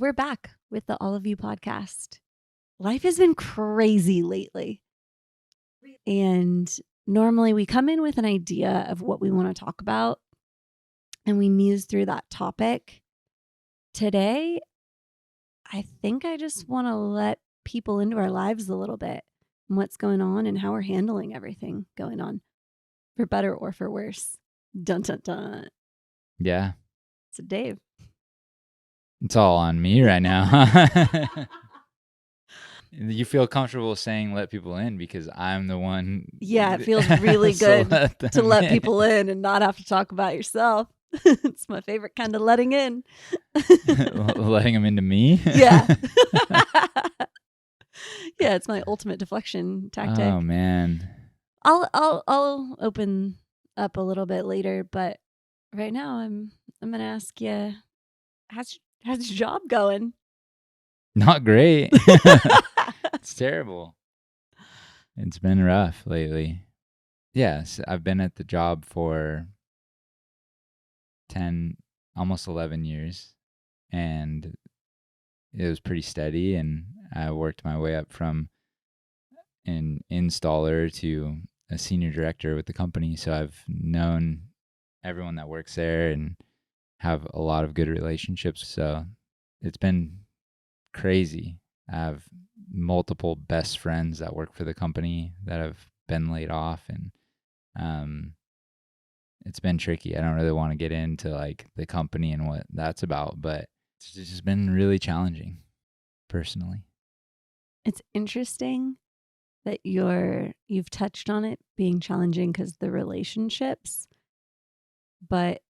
We're back with the All of You podcast. Life has been crazy lately. And normally we come in with an idea of what we want to talk about and we muse through that topic. Today, I think I just want to let people into our lives a little bit and what's going on and how we're handling everything going on, for better or for worse. Dun, dun, dun. Yeah. So, Dave. It's all on me right now. You feel comfortable saying let people in because I'm the one. Yeah, it feels really good to let people in and not have to talk about yourself. It's my favorite kind of letting in. Letting them into me? Yeah. Yeah, it's my ultimate deflection tactic. Oh, man. I'll open up a little bit later, but right now I'm going to ask you, how's your job going? Not great. It's terrible. It's been rough lately. Yes, I've been at the job for 10, almost 11 years, and it was pretty steady, and I worked my way up from an installer to a senior director with the company. So I've known everyone that works there and have a lot of good relationships. So it's been crazy. I have multiple best friends that work for the company that have been laid off, and it's been tricky. I don't really want to get into like the company and what that's about, but it's just been really challenging personally. It's interesting that you've touched on it being challenging because the relationships, but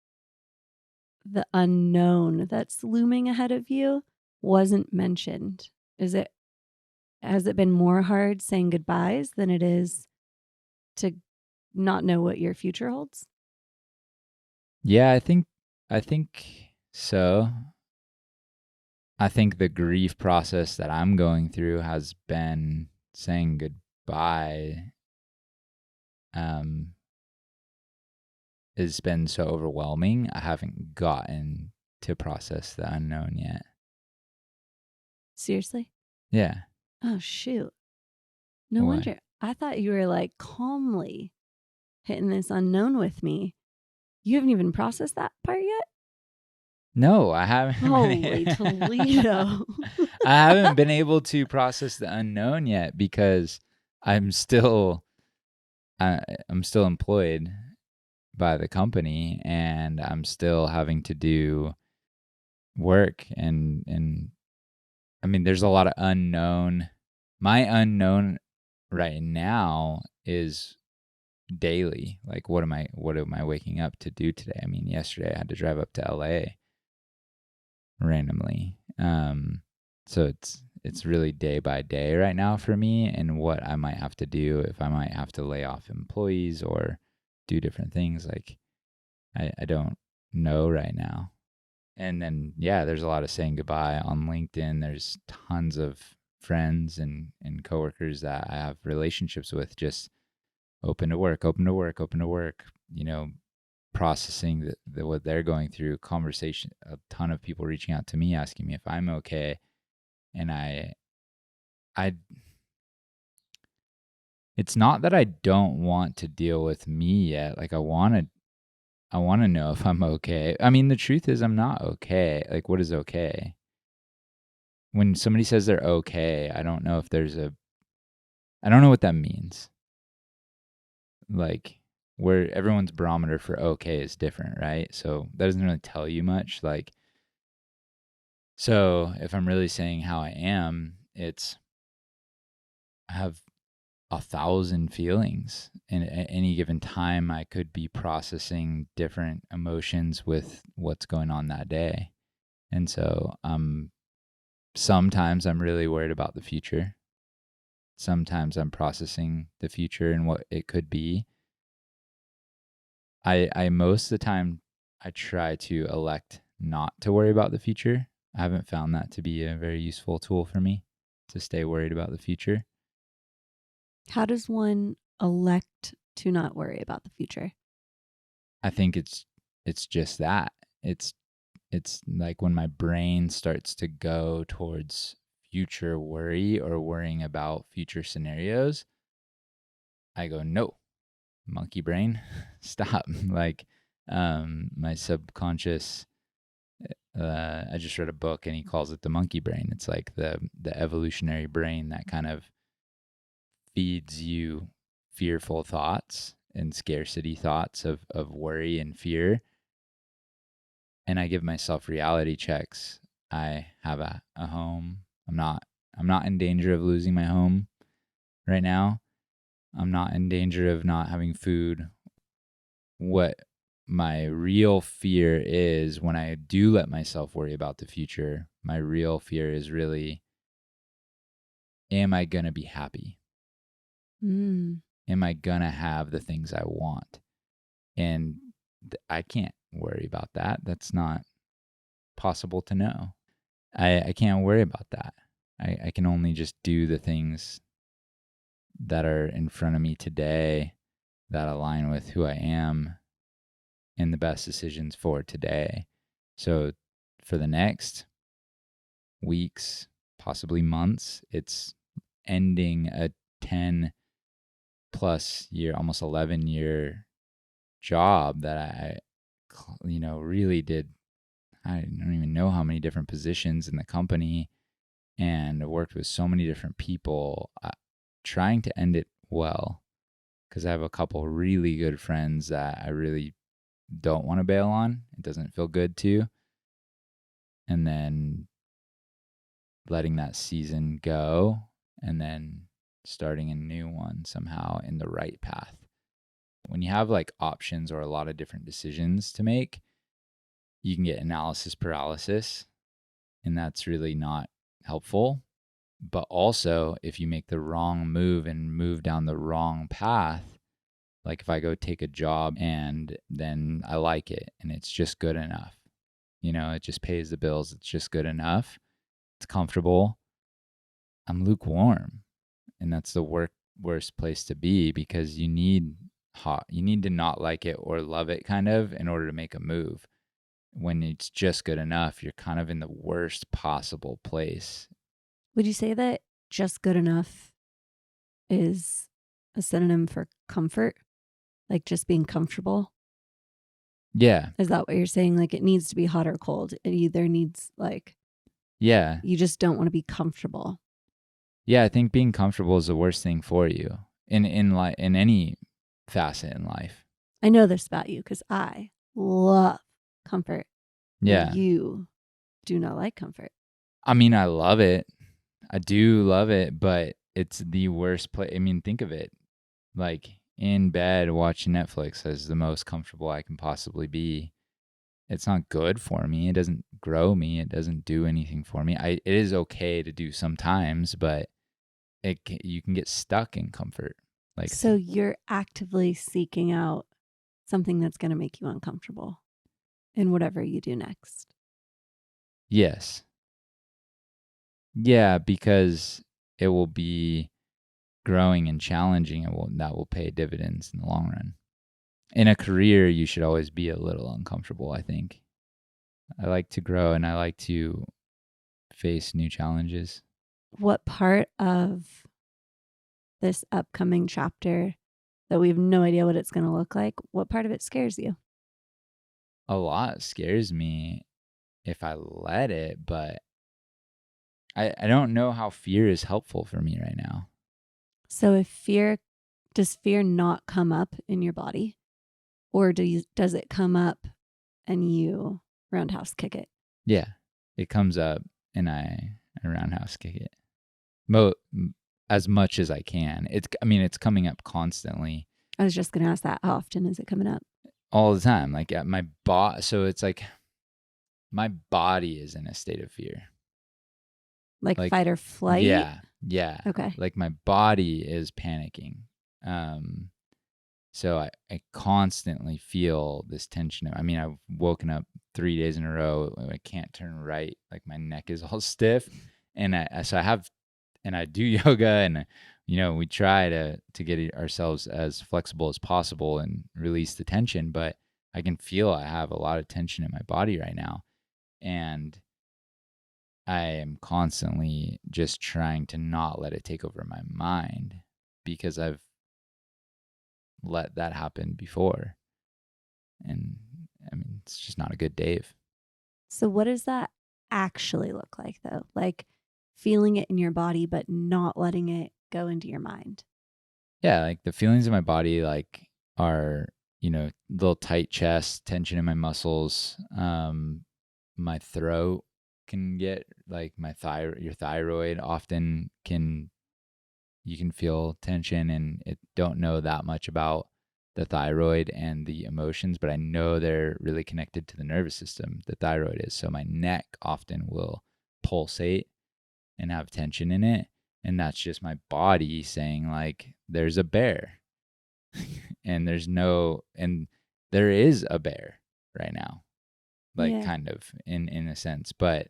the unknown that's looming ahead of you wasn't mentioned. Has it been more hard saying goodbyes than it is to not know what your future holds? Yeah, I think so. I think the grief process that I'm going through has been saying goodbye. It's been so overwhelming. I haven't gotten to process the unknown yet. Seriously? Yeah. Oh, shoot. No What? wonder. I thought you were like calmly hitting this unknown with me. You haven't even processed that part yet? No, I haven't. Holy Toledo. I haven't been able to process the unknown yet because I'm still employed by the company, and I'm still having to do work, and I mean there's a lot of unknown. My unknown right now is daily. Like what am I waking up to do today? I mean, yesterday I had to drive up to LA randomly. So it's really day by day right now for me, and what I might have to do, if I might have to lay off employees or do different things. Like I don't know right now. And then yeah, there's a lot of saying goodbye on LinkedIn. There's tons of friends and coworkers that I have relationships with, just open to work, you know, processing what they're going through, conversation, a ton of people reaching out to me asking me if I'm okay. And I it's not that I don't want to deal with me yet. Like I want to know if I'm okay. I mean, the truth is I'm not okay. Like what is okay? When somebody says they're okay, I don't know what that means. Like where everyone's barometer for okay is different, right? So that doesn't really tell you much. Like, so if I'm really saying how I am, I have 1,000 feelings, and at any given time I could be processing different emotions with what's going on that day. And so sometimes I'm really worried about the future. Sometimes I'm processing the future and what it could be. I most of the time I try to elect not to worry about the future. I haven't found that to be a very useful tool for me, to stay worried about the future. How does one elect to not worry about the future? I think it's just that. It's it's like when my brain starts to go towards future worry or worrying about future scenarios, I go, no, monkey brain, stop. Like, my subconscious, I just read a book and he calls it the monkey brain. It's like the evolutionary brain that kind of feeds you fearful thoughts and scarcity thoughts of worry and fear. And I give myself reality checks. I have a home. I'm not in danger of losing my home right now. I'm not in danger of not having food. What my real fear is when I do let myself worry about the future, my real fear is really, am I going to be happy? Am I going to have the things I want? And I can't worry about that. That's not possible to know. I can't worry about that. I can only just do the things that are in front of me today that align with who I am and the best decisions for today. So for the next weeks, possibly months, it's ending a 10 plus year, almost 11-year job that I really did. I don't even know how many different positions in the company and worked with so many different people, trying to end it well, because I have a couple really good friends that I really don't want to bail on. It doesn't feel good to. And then letting that season go and then starting a new one somehow in the right path. When you have like options or a lot of different decisions to make, you can get analysis paralysis, and that's really not helpful. But also, if you make the wrong move and move down the wrong path, like if I go take a job and then I like it and it's just good enough, it just pays the bills, it's just good enough, it's comfortable, I'm lukewarm. And that's the worst place to be, because you need to not like it or love it kind of in order to make a move. When it's just good enough, you're kind of in the worst possible place. Would you say that just good enough is a synonym for comfort? Like just being comfortable? Yeah. Is that what you're saying? Like it needs to be hot or cold. It either needs Yeah. You just don't want to be comfortable. Yeah, I think being comfortable is the worst thing for you in any facet in life. I know this about you because I love comfort. Yeah. And you do not like comfort. I mean, I love it. I do love it, but it's the worst place. I mean, think of it. Like in bed watching Netflix is the most comfortable I can possibly be. It's not good for me. It doesn't grow me. It doesn't do anything for me. It is okay to do sometimes, but you can get stuck in comfort. So you're actively seeking out something that's going to make you uncomfortable in whatever you do next. Yes. Yeah, because it will be growing and challenging, and that will pay dividends in the long run. In a career, you should always be a little uncomfortable, I think. I like to grow and I like to face new challenges. What part of this upcoming chapter that we have no idea what it's going to look like, what part of it scares you? A lot scares me if I let it, but I don't know how fear is helpful for me right now. So does fear not come up in your body? Or does it come up and you roundhouse kick it? Yeah, it comes up and I roundhouse kick it. As much as I can. It's coming up constantly. I was just going to ask that. How often is it coming up? All the time. Like at my so it's like my body is in a state of fear. Like fight or flight? Yeah. Okay. Like my body is panicking. So I constantly feel this tension. I mean, I've woken up 3 days in a row. I can't turn right. Like my neck is all stiff. And I do yoga, and we try to get ourselves as flexible as possible and release the tension, but I can feel I have a lot of tension in my body right now. And I am constantly just trying to not let it take over my mind because I've let that happen before. And I mean, it's just not a good Dave. So what does that actually look like though? Like feeling it in your body, but not letting it go into your mind. Yeah, like the feelings in my body like are, little tight chest, tension in my muscles. My throat can get like your thyroid often you can feel tension, and it don't know that much about the thyroid and the emotions, but I know they're really connected to the nervous system. The thyroid is. So my neck often will pulsate and have tension in it. And that's just my body saying like, there's a bear and there is a bear right now, like Yeah. kind of in a sense, but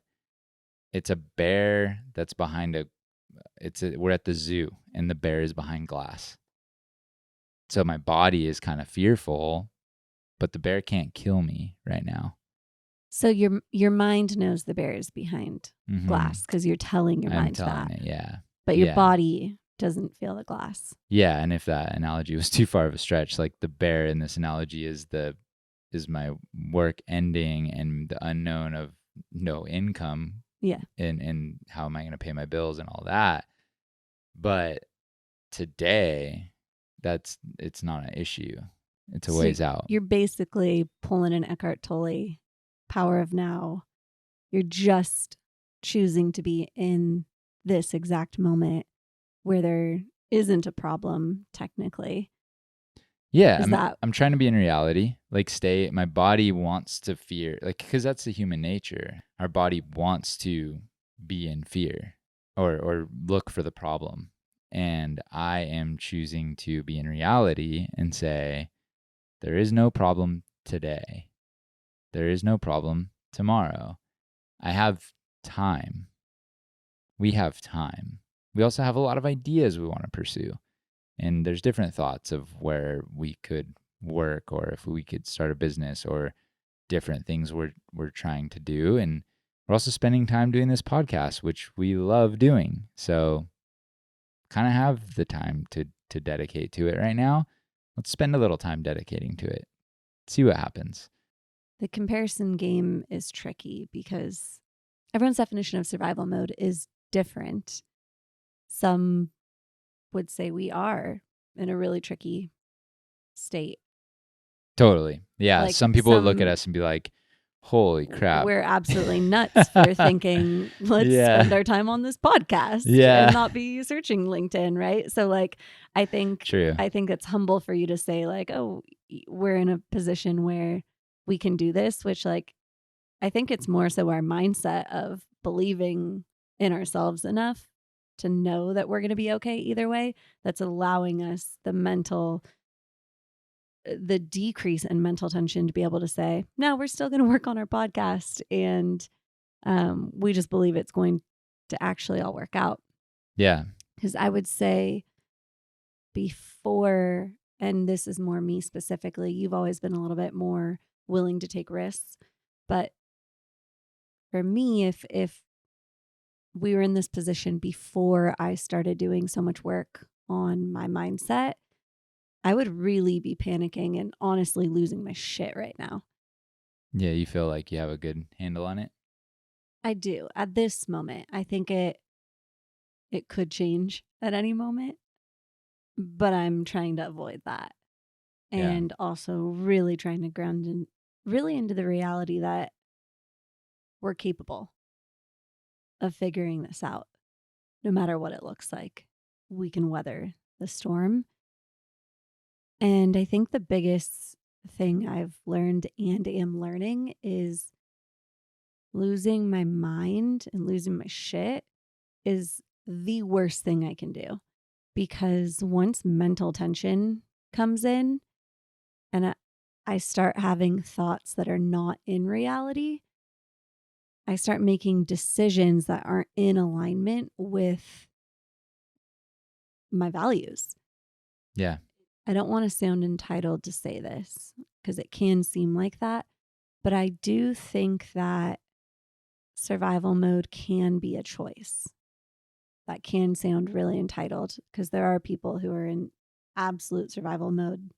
it's a bear that's we're at the zoo and the bear is behind glass. So my body is kind of fearful, but the bear can't kill me right now. So your mind knows the bear is behind Mm-hmm. glass because you're telling your I'm mind telling that. it, yeah. But your Yeah. body doesn't feel the glass. Yeah, and if that analogy was too far of a stretch, like the bear in this analogy is my work ending and the unknown of no income. Yeah. And how am I going to pay my bills and all that. But today, it's not an issue. It's a So ways out. you're basically pulling an Eckhart Tolle, power of now. You're just choosing to be in this exact moment where there isn't a problem technically. Yeah, Is that I'm trying to be in reality. Like my body wants to fear, like because that's the human nature. Our body wants to be in fear or look for the problem. And I am choosing to be in reality and say there is no problem today. There is no problem tomorrow. I have time. We have time. We also have a lot of ideas we want to pursue. And there's different thoughts of where we could work or if we could start a business or different things we're trying to do. And we're also spending time doing this podcast, which we love doing. So kind of have the time to dedicate to it right now. Let's spend a little time dedicating to it. See what happens. the comparison game is tricky because everyone's definition of survival mode is different. Some would say we are in a really tricky state. Totally. Yeah. Like Some people would look at us and be like, holy crap. we're absolutely nuts for thinking, let's spend our time on this podcast and not be searching LinkedIn, right? So like, I think it's humble for you to say like, oh, we're in a position where we can do this, which like, I think it's more so our mindset of believing in ourselves enough to know that we're going to be okay either way. That's allowing us the decrease in mental tension to be able to say, no, we're still going to work on our podcast. And we just believe it's going to actually all work out. Yeah. Because I would say before, and this is more me specifically, you've always been a little bit more willing to take risks. But for me, if we were in this position before I started doing so much work on my mindset, I would really be panicking and honestly losing my shit right now. Yeah, you feel like you have a good handle on it? I do. At this moment, I think it could change at any moment, but I'm trying to avoid that. And also really trying to ground in really into the reality that we're capable of figuring this out. No matter what it looks like, we can weather the storm. And I think the biggest thing I've learned and am learning is losing my mind and losing my shit is the worst thing I can do. Because once mental tension comes in and I start having thoughts that are not in reality, I start making decisions that aren't in alignment with my values. Yeah. I don't want to sound entitled to say this because it can seem like that. But I do think that survival mode can be a choice. That can sound really entitled because there are people who are in absolute survival mode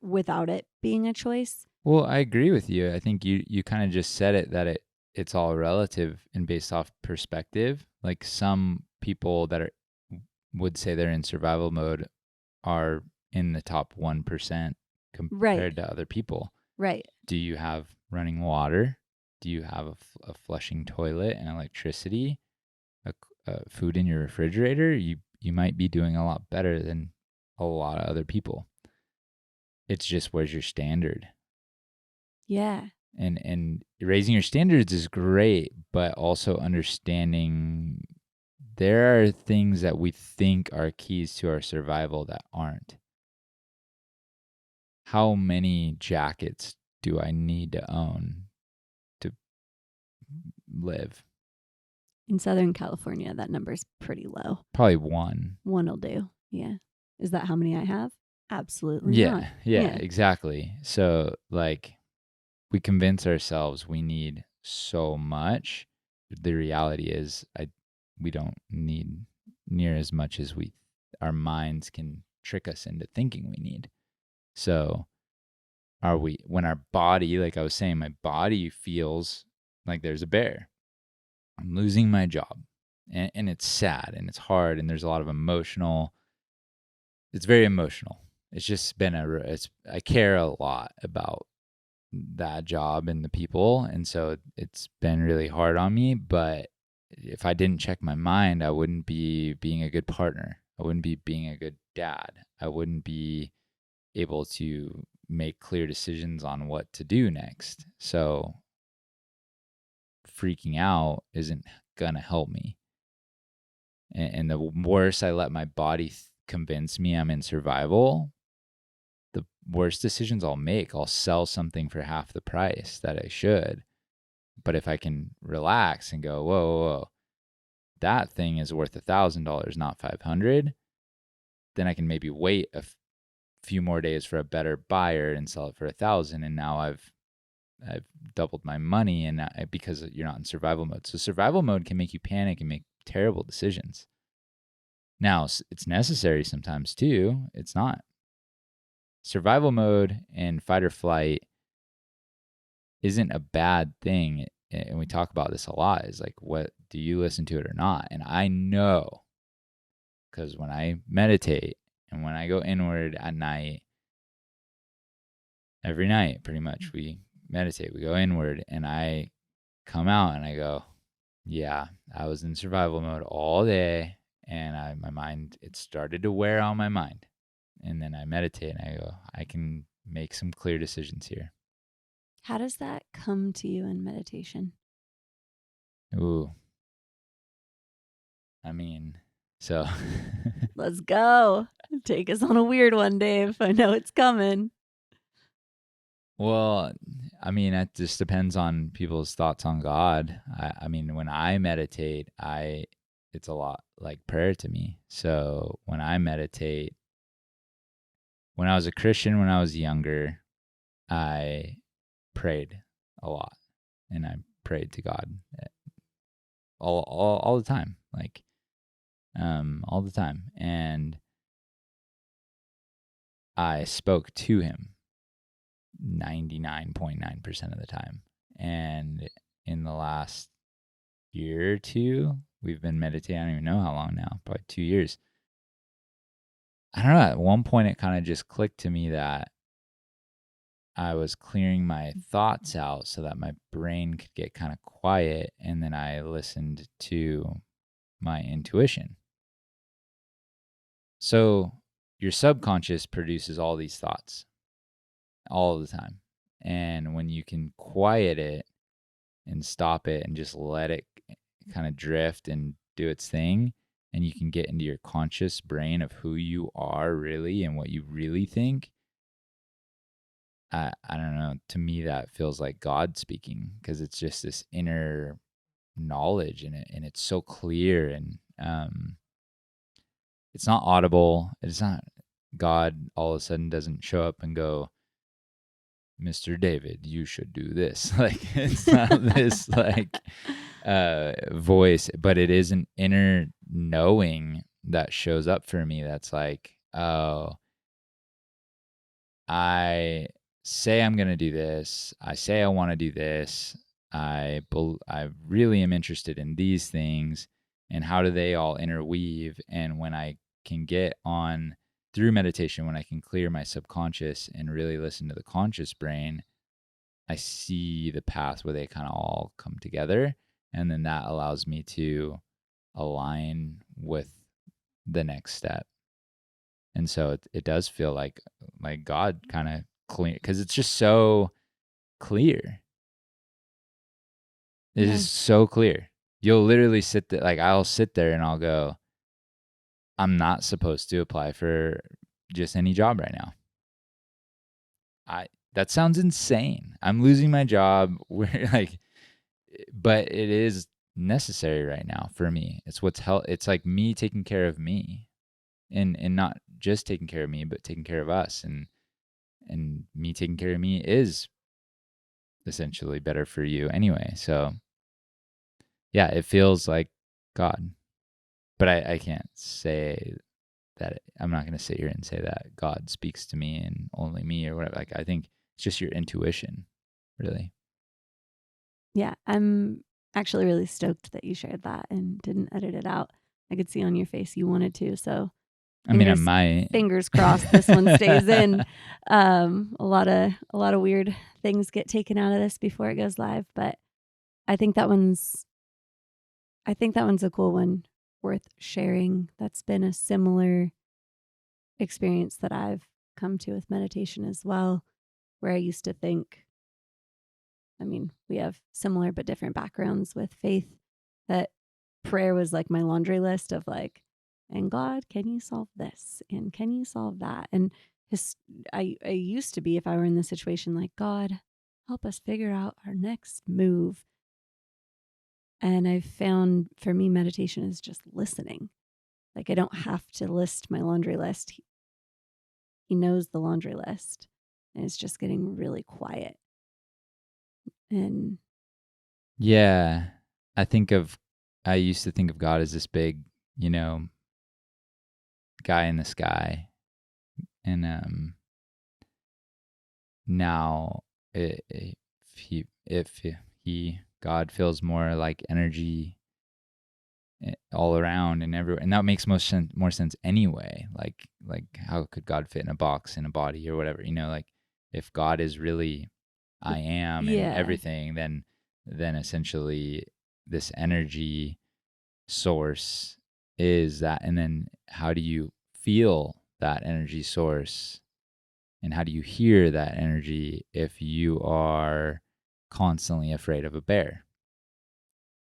without it being a choice. Well, I agree with you. I think you kind of just said it, that it's all relative and based off perspective. Like some people that would say they're in survival mode are in the top 1% compared to other people. Right. Do you have running water? Do you have a flushing toilet and electricity? Food in your refrigerator? You might be doing a lot better than a lot of other people. It's just, where's your standard? Yeah. And raising your standards is great, but also understanding there are things that we think are keys to our survival that aren't. How many jackets do I need to own to live? In Southern California, that number's pretty low. Probably one. One will do. Yeah. Is that how many I have? Absolutely not. Yeah, exactly. So like, we convince ourselves we need so much. The reality is we don't need near as much as our minds can trick us into thinking we need. So when our body, like I was saying, my body feels like there's a bear. I'm losing my job. And it's sad and it's hard and there's a lot of it's very emotional. It's just been I care a lot about that job and the people, and so it's been really hard on me. But if I didn't check my mind, I wouldn't be being a good partner. I wouldn't be being a good dad. I wouldn't be able to make clear decisions on what to do next. So freaking out isn't gonna help me. And the worse I let my body convince me I'm in survival, the worst decisions I'll make. I'll sell something for half the price that I should. But if I can relax and go, whoa, that thing is worth $1,000, not 500, then I can maybe wait a few more days for a better buyer and sell it for 1,000. And now I've doubled my money, and because you're not in survival mode. So survival mode can make you panic and make terrible decisions. Now, it's necessary sometimes too. It's not. Survival mode and fight or flight isn't a bad thing. And we talk about this a lot, is like, what do you listen to it or not? And I know, because when I meditate and when I go inward at night, every night pretty much we meditate, we go inward, and I come out and I go, yeah, I was in survival mode all day, and my mind, it started to wear on my mind. And then I meditate and I go, I can make some clear decisions here. How does that come to you in meditation? Ooh. I mean, so. Let's go. Take us on a weird one, Dave. I know it's coming. Well, I mean, it just depends on people's thoughts on God. I mean, when I meditate, it's a lot like prayer to me. So when I meditate, when I was a Christian, when I was younger, I prayed a lot, and I prayed to God all the time, like all the time, and I spoke to Him 99.9% of the time. And in the last year or two, we've been meditating. I don't even know how long now, probably 2 years. I don't know. At one point, it kind of just clicked to me that I was clearing my thoughts out so that my brain could get kind of quiet. And then I listened to my intuition. So your subconscious produces all these thoughts all the time. And when you can quiet it and stop it and just let it kind of drift and do its thing, and you can get into your conscious brain of who you are really and what you really think, I don't know, to me that feels like God speaking, because it's just this inner knowledge in it, and it's so clear, and it's not audible. It's not, God all of a sudden doesn't show up and go, Mr. David, you should do this. Like, it's not this like voice, but it is an inner knowing that shows up for me that's like, oh, I say I'm going to do this. I say I want to do this. I really am interested in these things, and how do they all interweave? And when I can get on through meditation, when I can clear my subconscious and really listen to the conscious brain, I see the path where they kind of all come together. And then that allows me to align with the next step. And so it does feel like God kind of clear, because it's just so clear. It is so clear. You'll literally sit there, like I'll sit there and I'll go, I'm not supposed to apply for just any job right now. That sounds insane. I'm losing my job. We're like, but it is necessary right now for me. It's what's it's like me taking care of me, and not just taking care of me, but taking care of us. And me taking care of me is essentially better for you anyway. So yeah, it feels like God. But I can't say that. I'm not going to sit here and say that God speaks to me and only me or whatever. Like, I think it's just your intuition, really. Yeah, I'm actually really stoked that you shared that and didn't edit it out. I could see on your face you wanted to. So I mean, I might. Fingers crossed this one stays in. A lot of weird things get taken out of this before it goes live, but I think that one's a cool one, worth sharing. That's been a similar experience that I've come to with meditation as well, where I used to think, I mean, we have similar but different backgrounds with faith, that prayer was like my laundry list of like, and God, can you solve this? And can you solve that? And I used to be, if I were in this situation, like, God, help us figure out our next move. And I've found for me, meditation is just listening. Like, I don't have to list my laundry list. He knows the laundry list, and it's just getting really quiet. And yeah, I used to think of God as this big, guy in the sky. And now if God feels more like energy all around and everywhere, and that makes more sense anyway. Like how could God fit in a box in a body or whatever? Like if God is really I am and everything, then essentially this energy source is that. And then how do you feel that energy source, and how do you hear that energy if you are constantly afraid of a bear?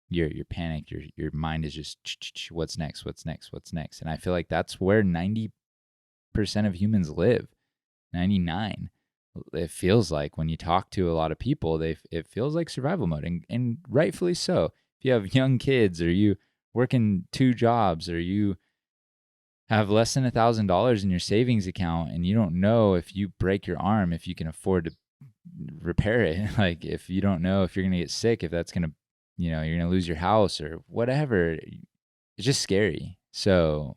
You're panicked. Your mind is just what's next, and I feel like that's where 90% of humans live. 99. It feels like when you talk to a lot of people, it feels like survival mode, and rightfully so. If you have young kids, or you work in 2 jobs, or you have less than $1,000 in your savings account, and you don't know if you break your arm, if you can afford to repair it. Like if you don't know if you're going to get sick, if that's going to, you're going to lose your house or whatever, it's just scary. So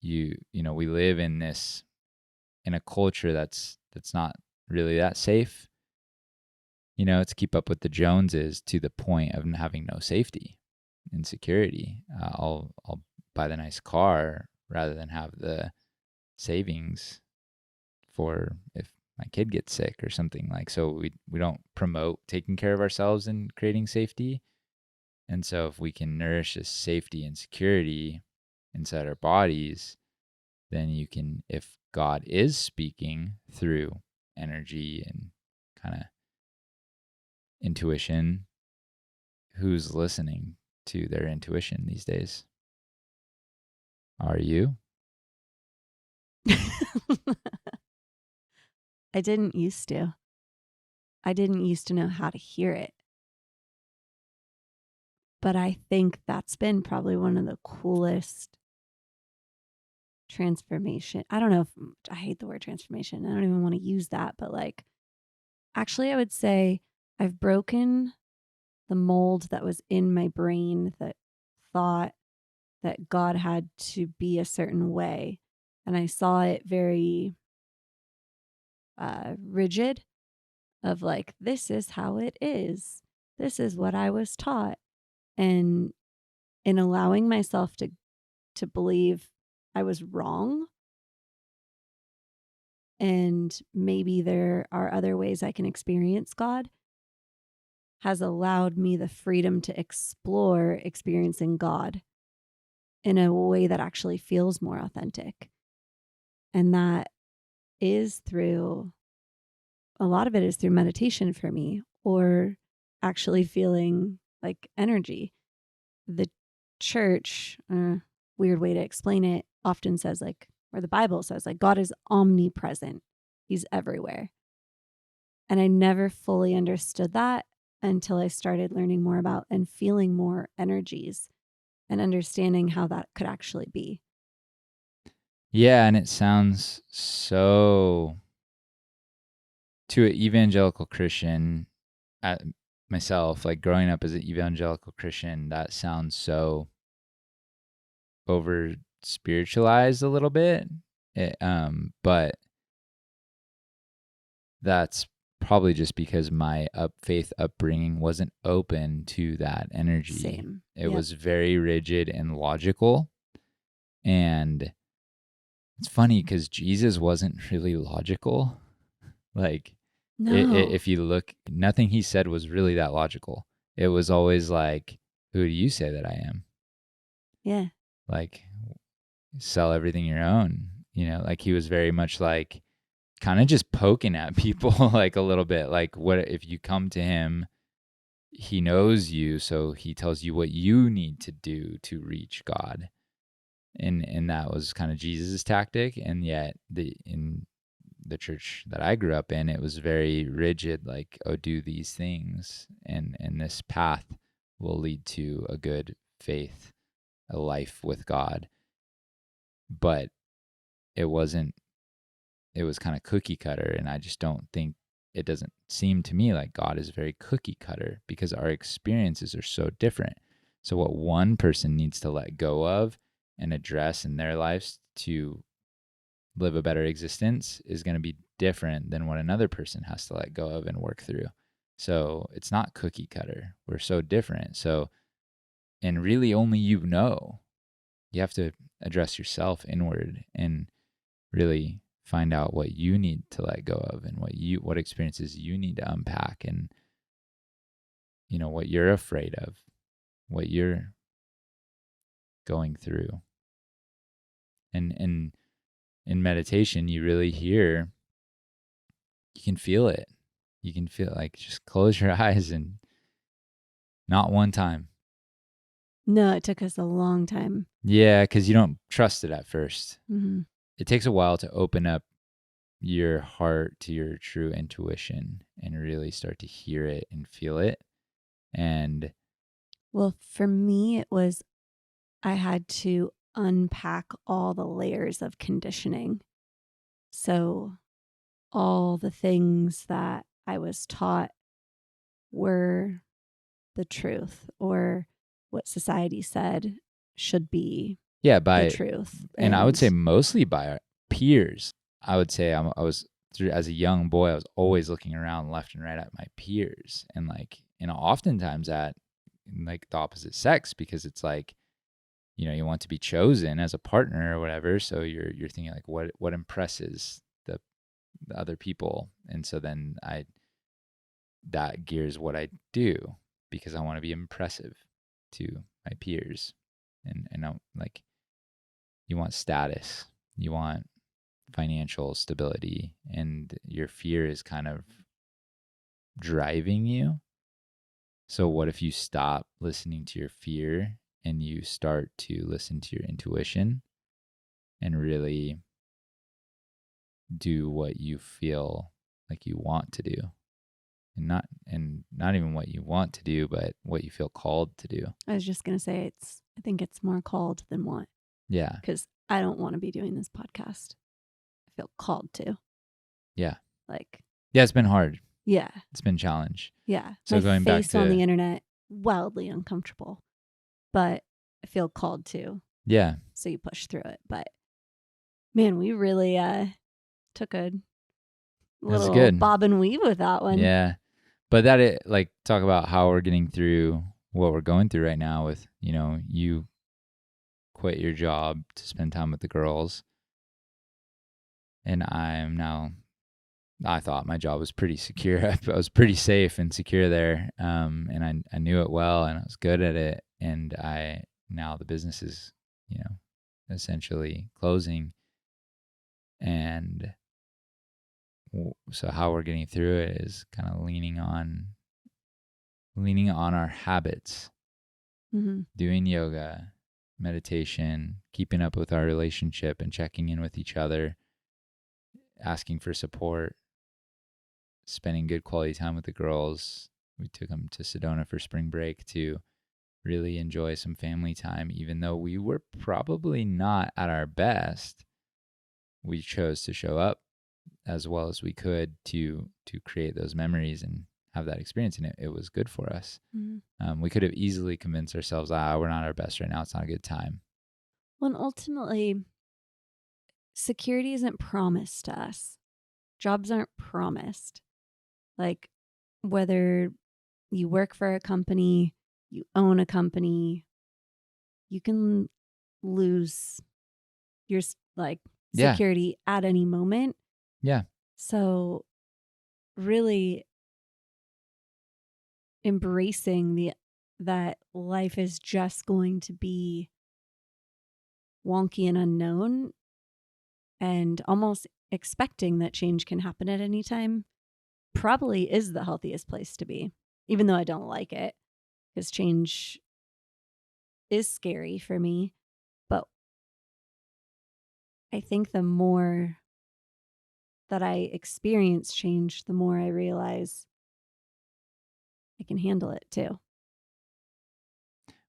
we live in a culture that's not really that safe. To keep up with the Joneses to the point of having no safety and security. I'll buy the nice car rather than have the savings for if my kid gets sick or something. Like, so we don't promote taking care of ourselves and creating safety. And so if we can nourish this safety and security inside our bodies, then if God is speaking through energy and kind of intuition, who's listening to their intuition these days? Are you? I didn't used to. I didn't used to know how to hear it. But I think that's been probably one of the coolest transformation. I don't know if I hate the word transformation. I don't even want to use that, but like Actually, I would say I've broken the mold that was in my brain that thought that God had to be a certain way. And I saw it very rigid, of like, this is how it is. This is what I was taught. And in allowing myself to believe I was wrong, and maybe there are other ways I can experience God, has allowed me the freedom to explore experiencing God in a way that actually feels more authentic. And that is through, a lot of it is through meditation for me, or actually feeling like energy. The church, weird way to explain it, often says, like, or the Bible says, like, God is omnipresent. He's everywhere. And I never fully understood that until I started learning more about and feeling more energies and understanding how that could actually be. Yeah, and it sounds so, to an evangelical Christian, myself, like growing up as an evangelical Christian, that sounds so over spiritualized a little bit. But that's probably just because my faith upbringing wasn't open to that energy. Same. It was very rigid and logical. And it's funny because Jesus wasn't really logical. Like, No. if you look, nothing he said was really that logical. It was always like, who do you say that I am? Yeah. Like, sell everything your own. Like he was very much like kind of just poking at people like a little bit. Like, what if you come to him, he knows you, so he tells you what you need to do to reach God. And that was kind of Jesus's tactic. And yet in the church that I grew up in, it was very rigid, like, oh, do these things, and this path will lead to a good faith, a life with God. But it wasn't, it was kind of cookie cutter, and I just don't think, it doesn't seem to me like God is very cookie cutter, because our experiences are so different. So what one person needs to let go of and address in their lives to live a better existence is going to be different than what another person has to let go of and work through. So it's not cookie cutter. We're so different. So, and really only you have to address yourself inward and really find out what you need to let go of, and what experiences you need to unpack, and what you're afraid of, what you're going through. And in meditation, you really hear, you can feel it. You can feel, like, just close your eyes, and not one time. No, it took us a long time. Yeah, because you don't trust it at first. Mm-hmm. It takes a while to open up your heart to your true intuition and really start to hear it and feel it. And Well, for me, it was, I had to unpack all the layers of conditioning. So, all the things that I was taught were the truth, or what society said should be yeah, the truth. and I would say mostly by our peers. I would say I was, as a young boy, I was always looking around left and right at my peers, and oftentimes at, like, the opposite sex, because it's like, you want to be chosen as a partner or whatever. So you're thinking, like, what impresses the other people, and so then that gears what I do, because I want to be impressive to my peers, and I'm like, you want status, you want financial stability, and your fear is kind of driving you. So what if you stop listening to your fear and you start to listen to your intuition and really do what you feel like you want to do, and not even what you want to do, but what you feel called to do. I was just going to say, I think it's more called than want. Yeah. Because I don't want to be doing this podcast. I feel called to. Yeah. Like, Yeah, it's been hard. Yeah. It's been challenged. Yeah. So My going back face on to, the internet, wildly uncomfortable, but I feel called to. yeah, So you push through it. But man, we really took a that's little good. bob and weave with that one. Yeah. But like talk about how we're getting through what we're going through right now with, you quit your job to spend time with the girls. And I thought my job was pretty secure. I was pretty safe and secure there. And I knew it well and I was good at it. And now the business is, essentially closing. And so how we're getting through it is kind of leaning on our habits, doing yoga, meditation, keeping up with our relationship and checking in with each other, asking for support, spending good quality time with the girls. We took them to Sedona for spring break to really enjoy some family time. Even though we were probably not at our best, we chose to show up as well as we could to create those memories and have that experience, and it was good for us. We could have easily convinced ourselves, we're not our best right now, it's not a good time. Well, and ultimately, security isn't promised to us. Jobs aren't promised. Like, whether you work for a company, you own a company, you can lose your security at any moment. Yeah. So really embracing that life is just going to be wonky and unknown, and almost expecting that change can happen at any time probably is the healthiest place to be, even though I don't like it, because change is scary for me. But I think the more that I experience change, the more I realize I can handle it too.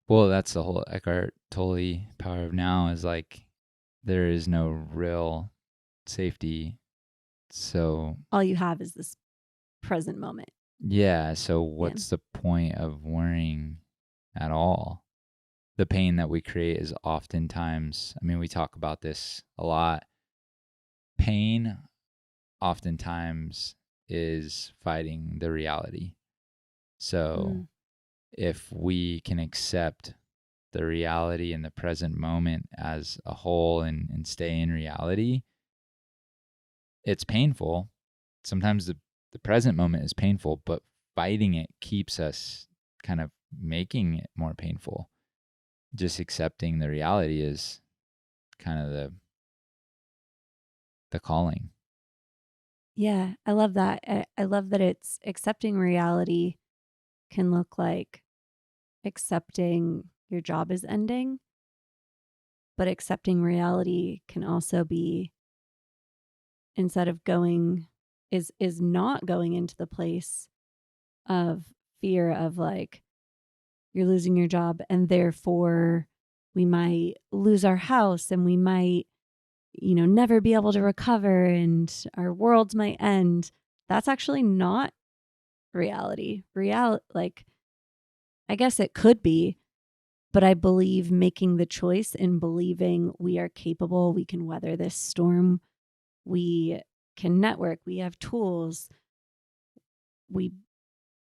Well, that's the whole Eckhart Tolle power of now, is like there is no real safety. So all you have is this present moment. Yeah. So what's the point of worrying at all? The pain that we create is oftentimes, we talk about this a lot. Pain oftentimes is fighting the reality. So if we can accept the reality in the present moment as a whole and stay in reality, it's painful. Sometimes the present moment is painful, but fighting it keeps us kind of making it more painful. Just accepting the reality is kind of the calling. Yeah, I love that. I love that it's accepting reality can look like accepting your job is ending, but accepting reality can also be, instead of going, is not going into the place of fear of like you're losing your job and therefore we might lose our house and we might never be able to recover and our worlds might end. That's actually not reality. Like, I guess it could be, but I believe making the choice and believing we are capable, we can weather this storm, we can network, we have tools, we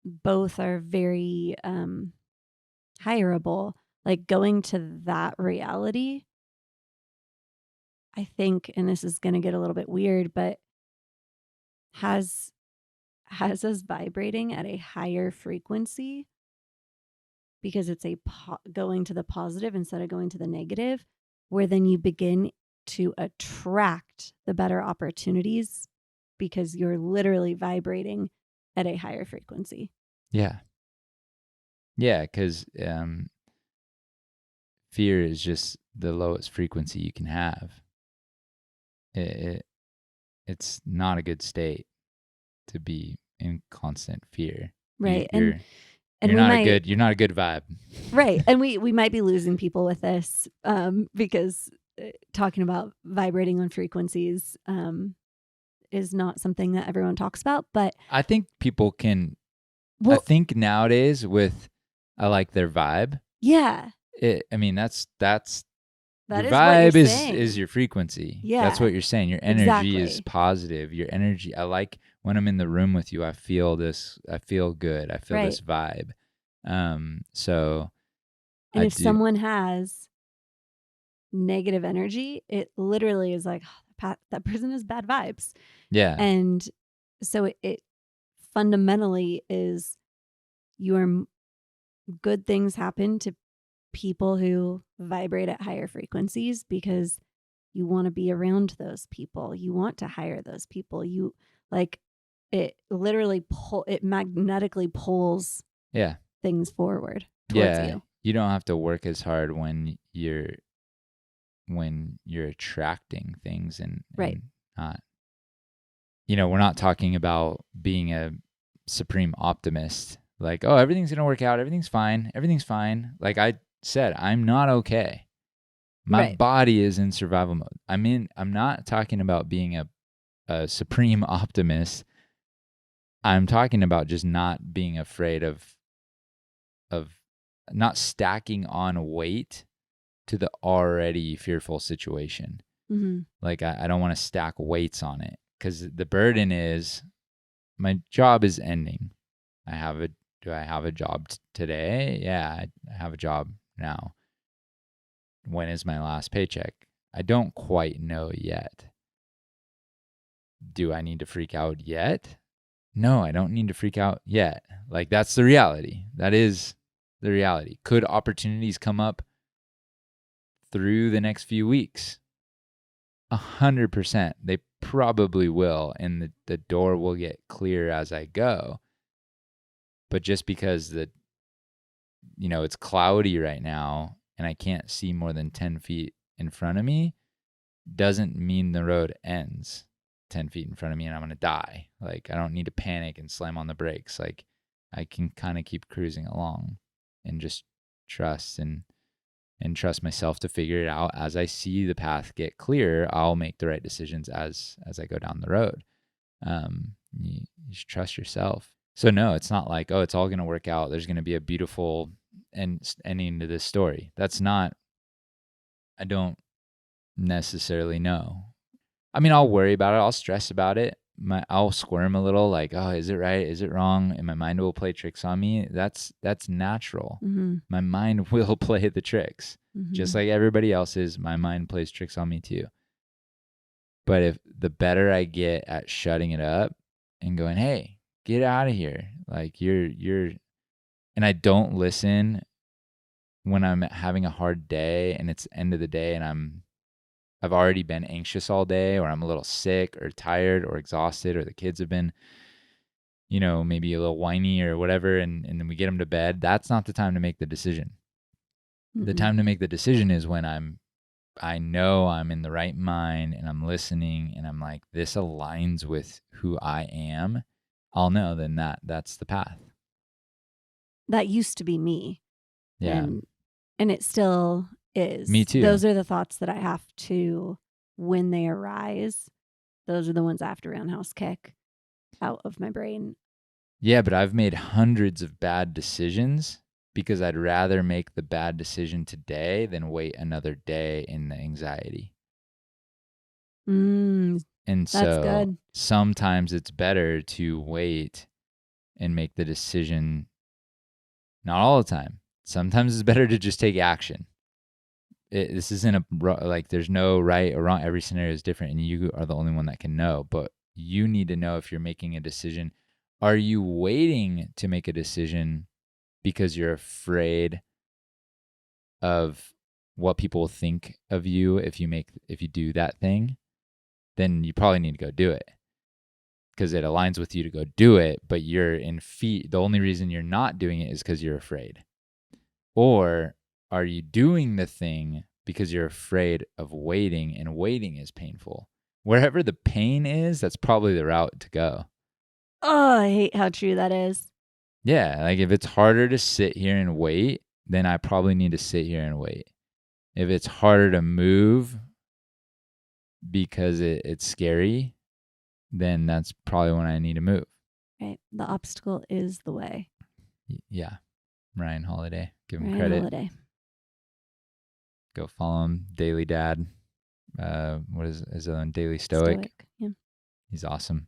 both are very hireable. Like, going to that reality, I think, and this is going to get a little bit weird, but has us vibrating at a higher frequency, because it's going to the positive instead of going to the negative, where then you begin to attract the better opportunities because you're literally vibrating at a higher frequency. Yeah. Yeah, because fear is just the lowest frequency you can have. It's not a good state to be in constant fear. Right. You're and not a good vibe. Right. And we might be losing people with this because talking about vibrating on frequencies is not something that everyone talks about, but I think people can. I well, think nowadays with I like their vibe. yeah, I mean, that's your that is what you're vibe is saying. your frequency. That's Yeah, what you're saying. Your energy is exactly. positive. Your energy. I like when I'm in the room with you. I feel this. I feel good. I feel Right. this vibe. So And I if do. someone has negative energy, it literally is like, "Oh, that person has bad vibes." Yeah. And so it fundamentally is your good things happen to people who vibrate at higher frequencies because you want to be around those people. You want to hire those people. You like it literally it magnetically pulls Yeah. things forward towards Yeah. you. You don't have to work as hard when you're attracting things Right. and not. We're not talking about being a supreme optimist. Like, oh, everything's gonna work out. Everything's fine. Everything's fine. Like I said, I'm not okay. My Right. body is in survival mode. I'm not talking about being a supreme optimist. I'm talking about just not being afraid of not stacking on weight to the already fearful situation. Mm-hmm. Like I don't want to stack weights on it because the burden is my job is ending. Do I have a job today? Yeah, I have a job now. When is my last paycheck? I don't quite know yet. Do I need to freak out yet? No, I don't need to freak out yet. Like that's the reality. That is the reality. Could opportunities come up through the next few weeks? 100%. They probably will, and the door will get clear as I go. But just because it's cloudy right now and I can't see more than 10 feet in front of me doesn't mean the road ends 10 feet in front of me and I'm going to die. Like, I don't need to panic and slam on the brakes. Like, I can kind of keep cruising along and just trust and trust myself to figure it out. As I see the path get clear, I'll make the right decisions as I go down the road. You just trust yourself. So no, it's not like, oh, it's all going to work out. There's going to be a beautiful ending to this story. That's not. I don't necessarily know. I mean, I'll worry about it. I'll stress about it. I'll squirm a little, like, oh, is it right? Is it wrong? And my mind will play tricks on me. That's natural. Mm-hmm. My mind will play the tricks, just Mm-hmm. like everybody else's. My mind plays tricks on me too. But if the better I get at shutting it up and going, hey, get out of here, like and I don't listen when I'm having a hard day and it's end of the day and I've already been anxious all day, or I'm a little sick or tired or exhausted, or the kids have been, maybe a little whiny or whatever, and then we get them to bed. That's not the time to make the decision. The Mm-hmm. time to make the decision is when I know I'm in the right mind and I'm listening and I'm like, this aligns with who I am. I'll know then that's the path. That used to be me. Yeah. And it still is. Me too. Those are the thoughts that I have to, when they arise, those are the ones I have to roundhouse kick out of my brain. Yeah, but I've made hundreds of bad decisions because I'd rather make the bad decision today than wait another day in the anxiety. And That's so good. sometimes it's better to wait and make the decision. Not all the time. Sometimes it's better to just take action. This isn't like there's no right or wrong. Every scenario is different and you are the only one that can know. But you need to know if you're making a decision. Are you waiting to make a decision because you're afraid of what people will think of you if you do that thing? Then you probably need to go do it because it aligns with you to go do it, but you're in feet. The only reason you're not doing it is because you're afraid. Or are you doing the thing because you're afraid of waiting, and waiting is painful? Wherever the pain is, that's probably the route to go. Oh, I hate how true that is. Yeah, like if it's harder to sit here and wait, then I probably need to sit here and wait. If it's harder to move because it's scary, then that's probably when I need to move. Right. The obstacle is the way. Yeah. Ryan Holiday. Give him Ryan credit. Holiday. Go follow him. Daily Dad. What is his own Daily Stoic? Yeah. He's awesome.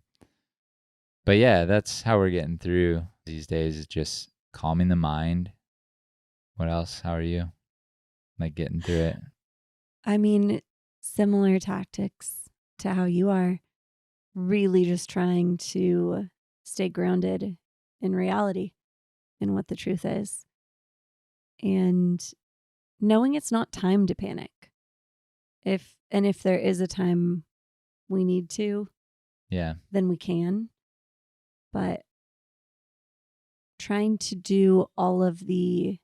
But yeah, that's how we're getting through these days, is just calming the mind. What else? How are you? Like getting through it? I mean, similar tactics to how you are. Really just trying to stay grounded in reality and what the truth is. And knowing it's not time to panic. If there is a time we need to, Yeah. then we can. But trying to do all of the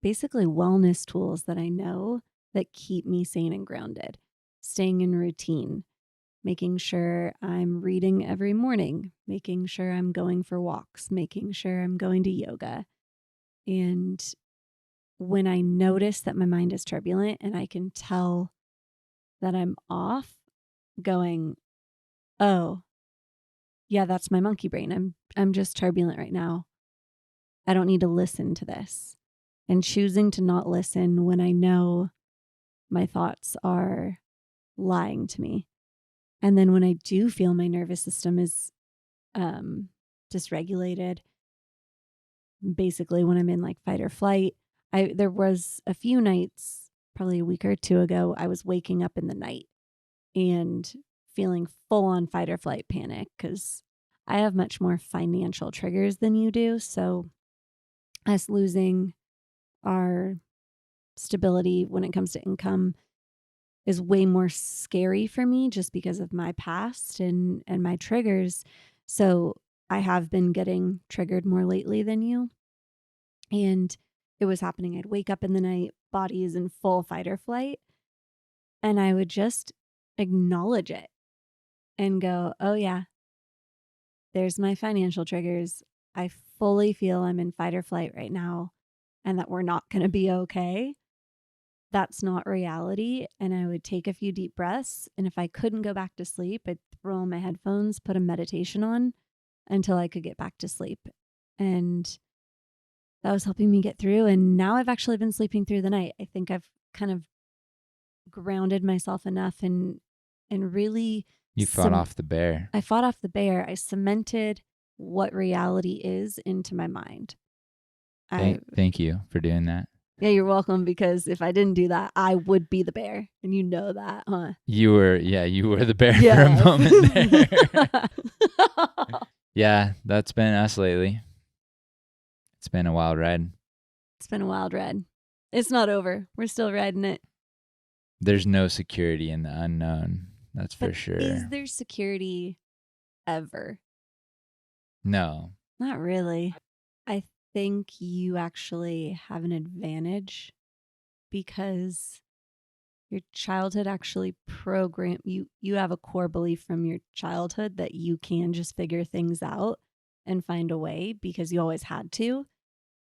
basically wellness tools that I know that keep me sane and grounded. Staying in routine, making sure I'm reading every morning, making sure I'm going for walks, making sure I'm going to yoga. And when I notice that my mind is turbulent and I can tell that I'm off, going, oh, yeah, that's my monkey brain. I'm just turbulent right now. I don't need to listen to this. And choosing to not listen when I know my thoughts are lying to me. And then when I do feel my nervous system is dysregulated, basically when I'm in like fight or flight, there was a few nights, probably a week or two ago, I was waking up in the night and feeling full on fight or flight panic because I have much more financial triggers than you do. So us losing our stability when it comes to income is way more scary for me just because of my past and my triggers. So I have been getting triggered more lately than you. And it was happening. I'd wake up in the night, body is in full fight or flight. And I would just acknowledge it and go, oh, yeah, there's my financial triggers. I fully feel I'm in fight or flight right now and that we're not going to be okay. That's not reality. And I would take a few deep breaths. And if I couldn't go back to sleep, I'd throw on my headphones, put a meditation on until I could get back to sleep. And that was helping me get through. And now I've actually been sleeping through the night. I think I've kind of grounded myself enough and really You fought off the bear. I fought off the bear. I cemented what reality is into my mind. Thank you for doing that. Yeah, you're welcome, because if I didn't do that, I would be the bear. And you know that, huh? You were the bear for a moment there. Yeah, that's been us lately. It's been a wild ride. It's been a wild ride. It's not over. We're still riding it. There's no security in the unknown. That's for sure. Is there security ever? No. Not really. I think you actually have an advantage because your childhood actually programmed you. You have a core belief from your childhood that you can just figure things out and find a way because you always had to.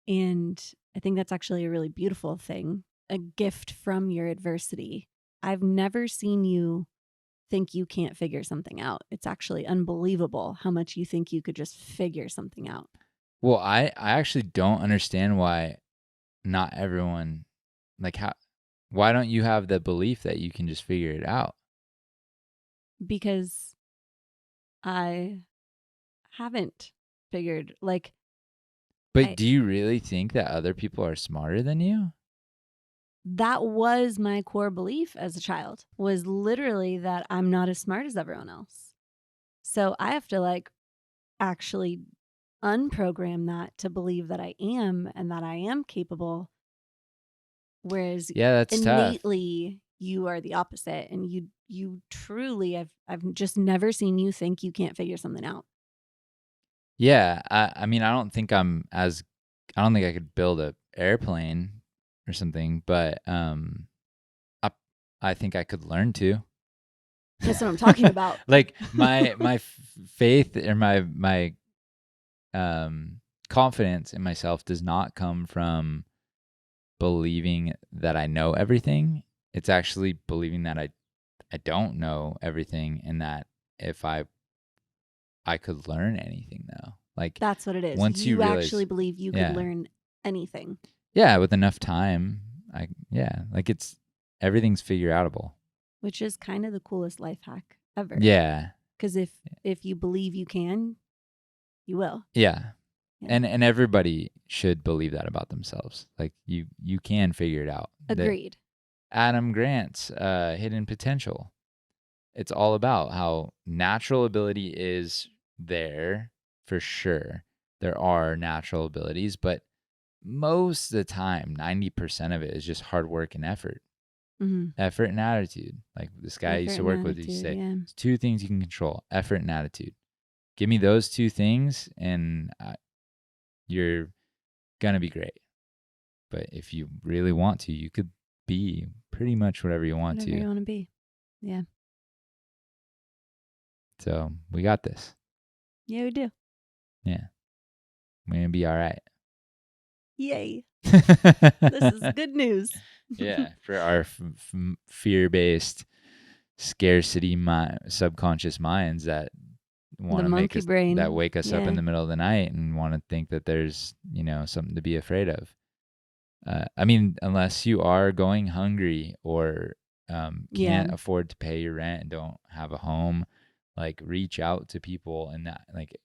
And I think that's actually a really beautiful thing, a gift from your adversity. I've never seen you think you can't figure something out. It's actually unbelievable how much you think you could just figure something out. Well, I actually don't understand why not everyone, why don't you have the belief that you can just figure it out? Because I haven't figured, But do you really think that other people are smarter than you? That was my core belief as a child, was literally that I'm not as smart as everyone else. So I have to actually unprogram that to believe that I am and that I am capable. Whereas that's innately tough. You are the opposite, and you truly, I've just never seen you think you can't figure something out. Yeah, I mean, I don't think I could build an airplane or something, but I think I could learn to. That's what I'm talking about. Like my faith or my confidence in myself does not come from believing that I know everything. It's actually believing that I don't know everything, and that if I could learn anything though. Like That's what it is. once you You realize, actually believe you could yeah, learn anything, yeah, with enough time, like everything's figure outable. which is kind of the coolest life hack ever. Yeah, Because if you believe you can, you will. yeah, Yeah. and everybody should believe that about themselves. Like you can figure it out. Agreed. Adam Grant's Hidden Potential. It's all about how natural ability is there for sure. There are natural abilities, but most of the time, 90% of it is just hard work and effort. Mm-hmm. Effort and attitude. Like this guy I used Effort to and work with, he attitude, say, yeah. it's 2 things you can control: effort and attitude. Give me those 2 things, and you're gonna be great. But if you really want to, you could be pretty much whatever you want Whatever you to. want to be. Yeah. So we got this. Yeah, we do. Yeah, we're gonna be all right. Yay. This is good news. Yeah, for our fear-based scarcity subconscious minds that want The to make monkey us, brain. that wake us up Yeah. in the middle of the night and want to think that there's, something to be afraid of. I mean, unless you are going hungry or can't afford to pay your rent and don't have a home, like reach out to people. And that, like,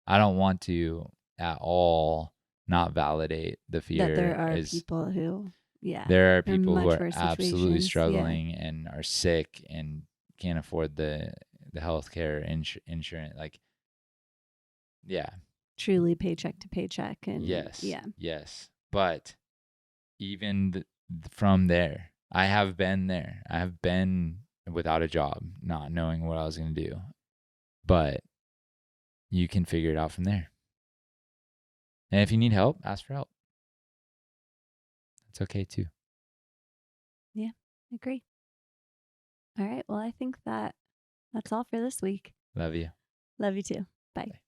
I don't want to at all not validate the fear. That there are people who, there are are people who much are worse absolutely situations. struggling and are sick and can't afford the healthcare insurance. Like, yeah, Truly paycheck to paycheck. And yes. But even from there, I have been there. I have been without a job, not knowing what I was going to do. But you can figure it out from there. And if you need help, ask for help. It's okay too. Yeah, I agree. All right. Well, I think that's all for this week. Love you. Love you too. Bye. Bye.